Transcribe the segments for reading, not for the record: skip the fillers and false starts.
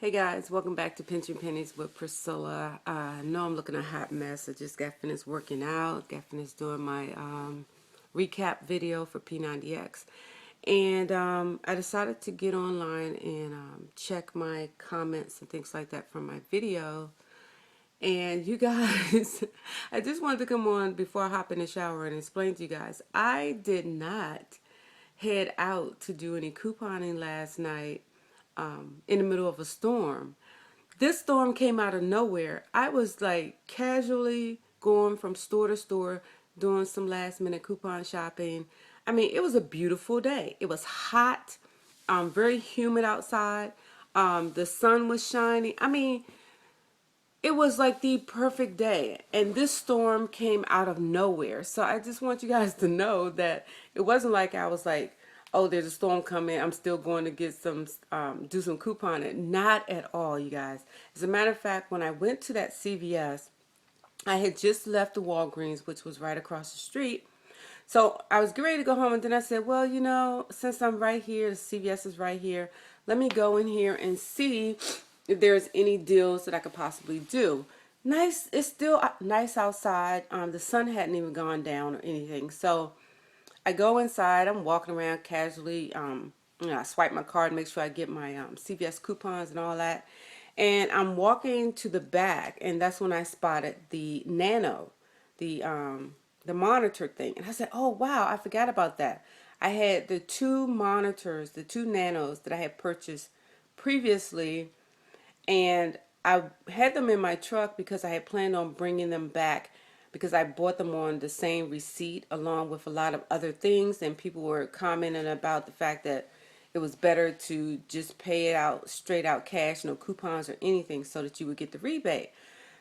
Hey guys, welcome back to Pinching Pennies with Priscilla. I know I'm looking a hot mess. I just got finished working out, got finished doing my recap video for P90X. And I decided to get online and check my comments and things like that from my video. And you guys, I just wanted to come on before I hop in the shower and explain to you guys, I did not head out to do any couponing last night in the middle of a storm. This storm came out of nowhere. I was like casually going from store to store, doing some last minute coupon shopping. I mean, it was a beautiful day. It was hot, very humid outside. The sun was shining. I mean, it was like the perfect day, and this storm came out of nowhere. So I just want you guys to know that it wasn't like I was like, oh, there's a storm coming, I'm still going to get some do some couponing. Not at all, you guys. As a matter of fact, when I went to that CVS, I had just left the Walgreens, which was right across the street. So I was getting ready to go home, and then I said, well, you know, since I'm right here, the CVS is right here, let me go in here and see if there's any deals that I could possibly do. Nice, it's still nice outside. The sun hadn't even gone down or anything. So I go inside, I'm walking around casually, I swipe my card, make sure I get my CVS coupons and all that. And I'm walking to the back, and that's when I spotted the Nano, the monitor thing. And I said, oh wow, I forgot about that. I had the two monitors, the two Nanos that I had purchased previously, and I had them in my truck because I had planned on bringing them back because I bought them on the same receipt along with a lot of other things, and people were commenting about the fact that it was better to just pay it out straight out cash, no coupons or anything, so that you would get the rebate.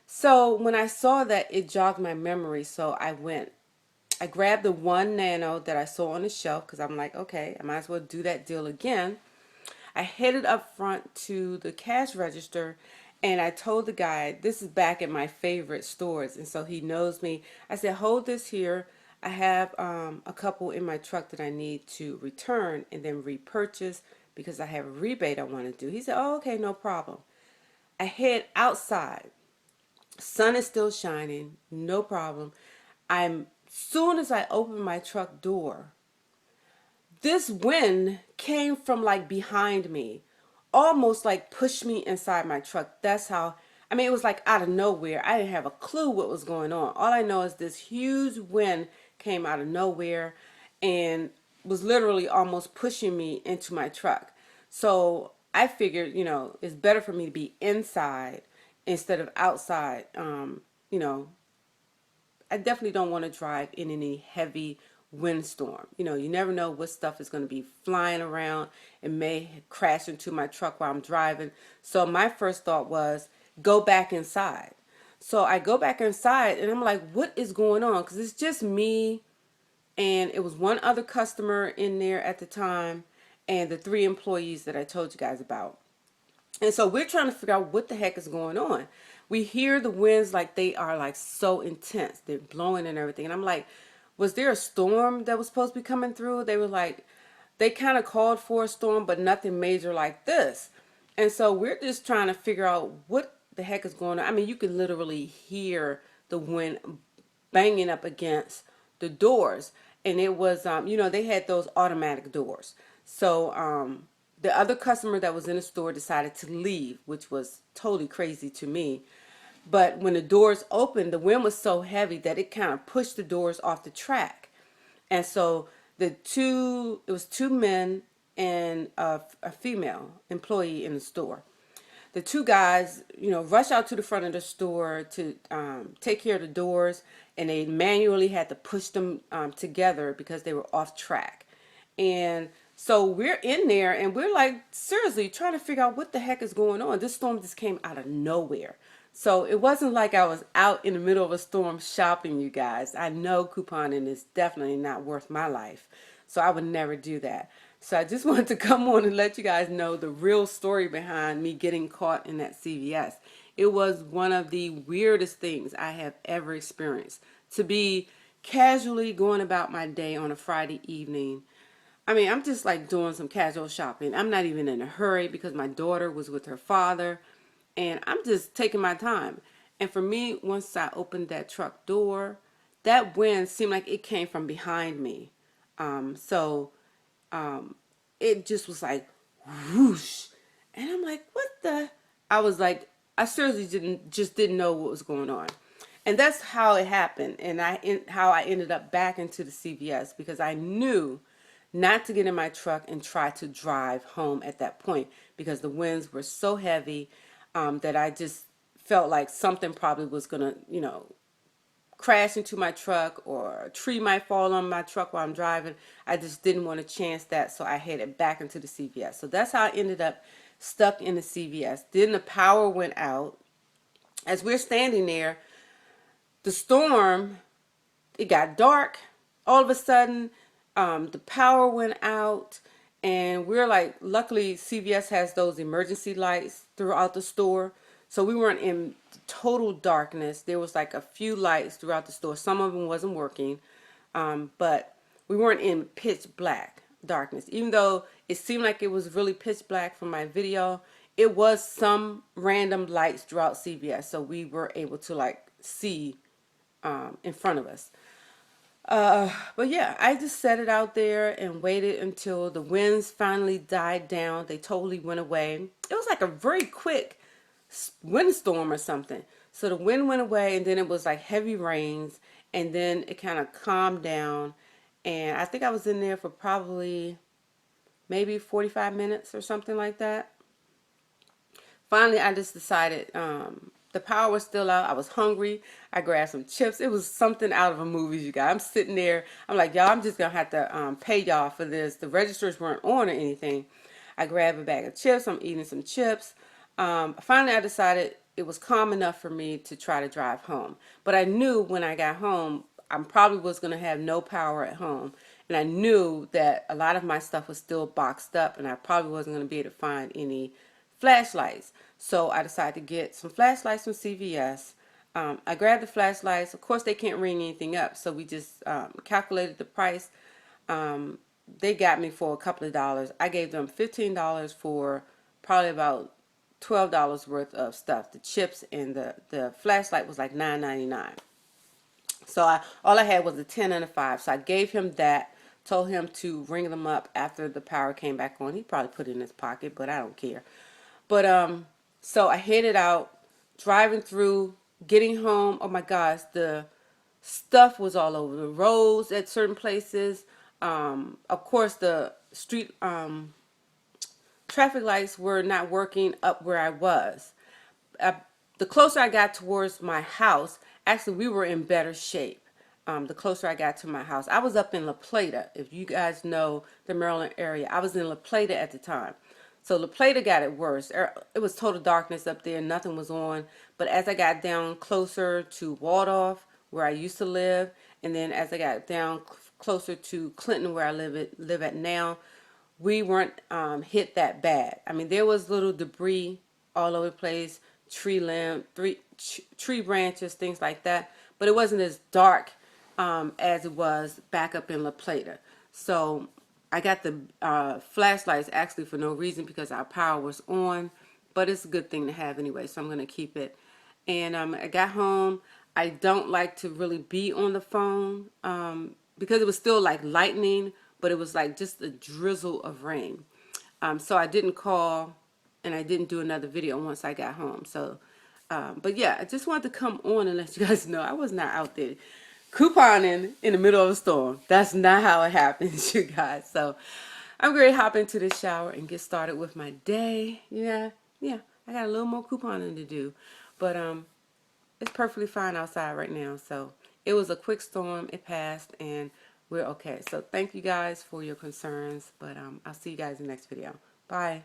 So when I saw that, it jogged my memory, so I grabbed the one Nano that I saw on the shelf because I'm like, okay, I might as well do that deal again. I headed up front to the cash register, and I told the guy, this is back at my favorite stores, and so he knows me. I said, hold this here. I have a couple in my truck that I need to return and then repurchase because I have a rebate I want to do. He said, oh, okay, no problem. I head outside. Sun is still shining, no problem. Soon as I open my truck door, this wind came from like behind me, almost like pushed me inside my truck. That's how, I mean, it was like out of nowhere. I didn't have a clue what was going on. All I know is this huge wind came out of nowhere and was literally almost pushing me into my truck. So I figured, you know, it's better for me to be inside instead of outside. You know, I definitely don't want to drive in any heavy windstorm. You know, you never know what stuff is going to be flying around. It may crash into my truck while I'm driving. So my first thought was go back inside. So I go back inside and I'm like, what is going on? Because it's just me, and it was one other customer in there at the time, and the 3 employees that I told you guys about. And so we're trying to figure out what the heck is going on. We hear the winds like they are like so intense. They're blowing and everything. And I'm like, was there a storm that was supposed to be coming through? They were like, they kind of called for a storm, but nothing major like this. And so we're just trying to figure out what the heck is going on. I mean, you can literally hear the wind banging up against the doors. And it was, you know, they had those automatic doors. So the other customer that was in the store decided to leave, which was totally crazy to me. But when the doors opened, the wind was so heavy that it kind of pushed the doors off the track. And so it was 2 men and a female employee in the store. The 2 guys, you know, rushed out to the front of the store to take care of the doors, and they manually had to push them together because they were off track. And so we're in there and we're like, seriously, trying to figure out what the heck is going on. This storm just came out of nowhere. So it wasn't like I was out in the middle of a storm shopping, you guys. I know couponing is definitely not worth my life. So I would never do that. So I just wanted to come on and let you guys know the real story behind me getting caught in that CVS. It was one of the weirdest things I have ever experienced. To be casually going about my day on a Friday evening, I mean, I'm just like doing some casual shopping. I'm not even in a hurry because my daughter was with her father, and I'm just taking my time. And for me, once I opened that truck door, that wind seemed like it came from behind me. So it just was like whoosh, and I'm like, what the? I was like, I seriously didn't know what was going on, and that's how it happened, and how I ended up back into the CVS because I knew not to get in my truck and try to drive home at that point because the winds were so heavy that I just felt like something probably was gonna, crash into my truck or a tree might fall on my truck while I'm driving. I just didn't want to chance that, so I headed back into the CVS. So that's how I ended up stuck in the CVS. Then the power went out. As we're standing there, the storm, it got dark. All of a sudden, the power went out, and we're like, luckily CVS has those emergency lights throughout the store, so we weren't in total darkness. There was like a few lights throughout the store. Some of them wasn't working, but we weren't in pitch black darkness. Even though it seemed like it was really pitch black from my video, it was some random lights throughout CVS, so we were able to like see in front of us. But yeah, I just set it out there and waited until the winds finally died down. They totally went away. It was like a very quick windstorm or something. So the wind went away, and then it was like heavy rains, and then it kind of calmed down. And I think I was in there for probably maybe 45 minutes or something like that. Finally, I just decided the power was still out. I was hungry. I grabbed some chips. It was something out of a movie, you guys. I'm sitting there. I'm like, y'all, I'm just going to have to pay y'all for this. The registers weren't on or anything. I grabbed a bag of chips. I'm eating some chips. Finally, I decided it was calm enough for me to try to drive home. But I knew when I got home, I probably was going to have no power at home. And I knew that a lot of my stuff was still boxed up, and I probably wasn't going to be able to find any flashlights. So I decided to get some flashlights from CVS. I grabbed the flashlights. Of course, they can't ring anything up, so we just calculated the price. They got me for a couple of dollars. I gave them $15 for probably about $12 worth of stuff. The chips and the flashlight was like $9.99. So all I had was a 10 and a 5. So I gave him that, told him to ring them up after the power came back on. He probably put it in his pocket, but I don't care. But so I headed out, driving through, getting home. Oh my gosh, the stuff was all over the roads at certain places. Of course, the street traffic lights were not working up where I was. The closer I got towards my house, actually we were in better shape. The closer I got to my house, I was up in La Plata. If you guys know the Maryland area, I was in La Plata at the time. So La Plata got it worse. It was total darkness up there. Nothing was on. But as I got down closer to Waldorf, where I used to live, and then as I got down closer to Clinton, where I live at now, we weren't hit that bad. I mean, there was little debris all over the place, tree branches, things like that. But it wasn't as dark as it was back up in La Plata. So I got the flashlights actually for no reason because our power was on, but it's a good thing to have anyway, so I'm going to keep it. And I got home. I don't like to really be on the phone because it was still like lightning, but it was like just a drizzle of rain. So I didn't call, and I didn't do another video once I got home. So, but yeah, I just wanted to come on and let you guys know I was not out there couponing in the middle of a storm. That's not how it happens, you guys. So I'm going to hop into the shower and get started with my day. Yeah, I got a little more couponing to do, but it's perfectly fine outside right now. So it was a quick storm. It passed, and we're okay. So thank you guys for your concerns, but I'll see you guys in the next video. Bye.